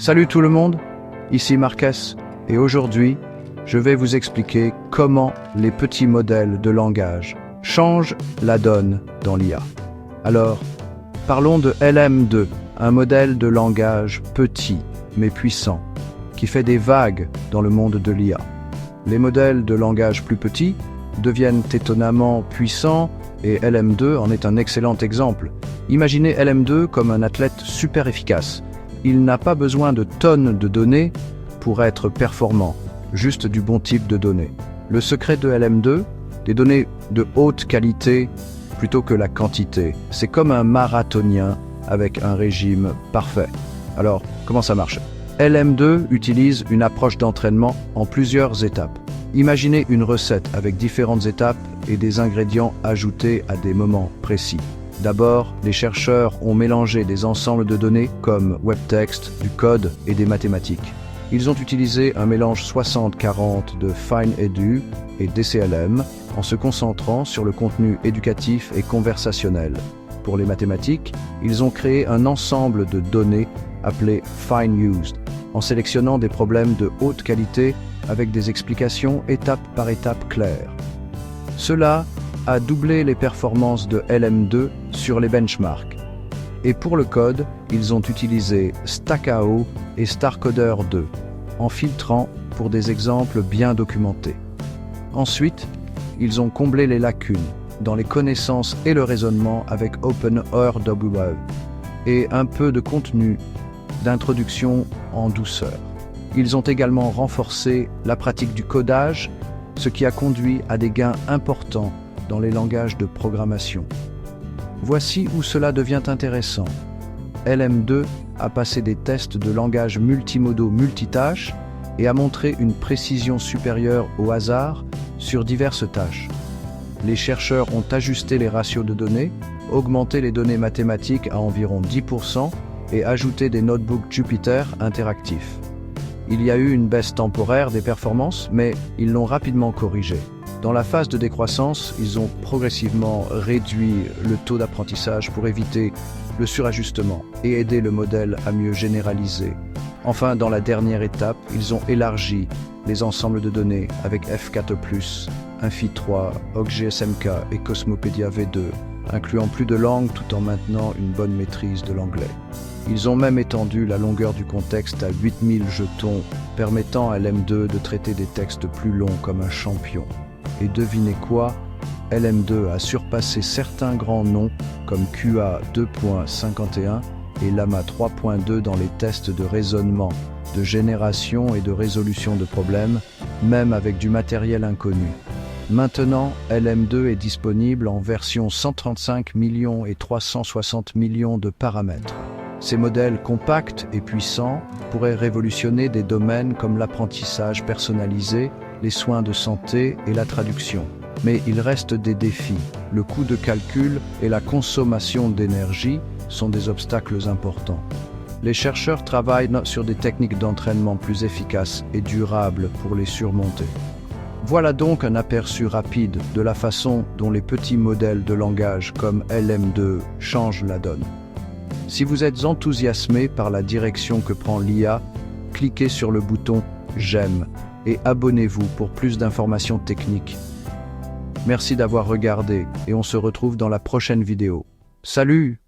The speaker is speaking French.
Salut tout le monde, ici Marques, et aujourd'hui, je vais vous expliquer comment les petits modèles de langage changent la donne dans l'IA. Alors, parlons de LM2, un modèle de langage petit mais puissant, qui fait des vagues dans le monde de l'IA. Les modèles de langage plus petits deviennent étonnamment puissants et LM2 en est un excellent exemple. Imaginez LM2 comme un athlète super efficace. Il n'a pas besoin de tonnes de données pour être performant, juste du bon type de données. Le secret de LM2, des données de haute qualité plutôt que la quantité. C'est comme un marathonien avec un régime parfait. Alors, comment ça marche? LM2 utilise une approche d'entraînement en plusieurs étapes. Imaginez une recette avec différentes étapes et des ingrédients ajoutés à des moments précis. D'abord, les chercheurs ont mélangé des ensembles de données comme webtext, du code et des mathématiques. Ils ont utilisé un mélange 60-40 de FineEdu et DCLM en se concentrant sur le contenu éducatif et conversationnel. Pour les mathématiques, ils ont créé un ensemble de données appelé FineUsed, en sélectionnant des problèmes de haute qualité avec des explications étape par étape claires. Cela a doublé les performances de LM2 sur les benchmarks. Et pour le code, ils ont utilisé Stackao et StarCoder 2, en filtrant pour des exemples bien documentés. Ensuite, ils ont comblé les lacunes dans les connaissances et le raisonnement avec OpenRW et un peu de contenu d'introduction en douceur. Ils ont également renforcé la pratique du codage, ce qui a conduit à des gains importants dans les langages de programmation. Voici où cela devient intéressant. LM2 a passé des tests de langage multimodaux multitâches et a montré une précision supérieure au hasard sur diverses tâches. Les chercheurs ont ajusté les ratios de données, augmenté les données mathématiques à environ 10% et ajouté des notebooks Jupyter interactifs. Il y a eu une baisse temporaire des performances, mais ils l'ont rapidement corrigée. Dans la phase de décroissance, ils ont progressivement réduit le taux d'apprentissage pour éviter le surajustement et aider le modèle à mieux généraliser. Enfin, dans la dernière étape, ils ont élargi les ensembles de données avec F4+, Infi3, OGSMK et Cosmopedia V2, incluant plus de langues tout en maintenant une bonne maîtrise de l'anglais. Ils ont même étendu la longueur du contexte à 8000 jetons, permettant à LM2 de traiter des textes plus longs comme un champion. Et devinez quoi? LM2 a surpassé certains grands noms comme QA 2.51 et Llama 3.2 dans les tests de raisonnement, de génération et de résolution de problèmes, même avec du matériel inconnu. Maintenant, LM2 est disponible en version 135 millions et 360 millions de paramètres. Ces modèles compacts et puissants pourraient révolutionner des domaines comme l'apprentissage personnalisé, les soins de santé et la traduction. Mais il reste des défis. Le coût de calcul et la consommation d'énergie sont des obstacles importants. Les chercheurs travaillent sur des techniques d'entraînement plus efficaces et durables pour les surmonter. Voilà donc un aperçu rapide de la façon dont les petits modèles de langage comme LM2 changent la donne. Si vous êtes enthousiasmé par la direction que prend l'IA, cliquez sur le bouton « J'aime » et abonnez-vous pour plus d'informations techniques. Merci d'avoir regardé et on se retrouve dans la prochaine vidéo. Salut!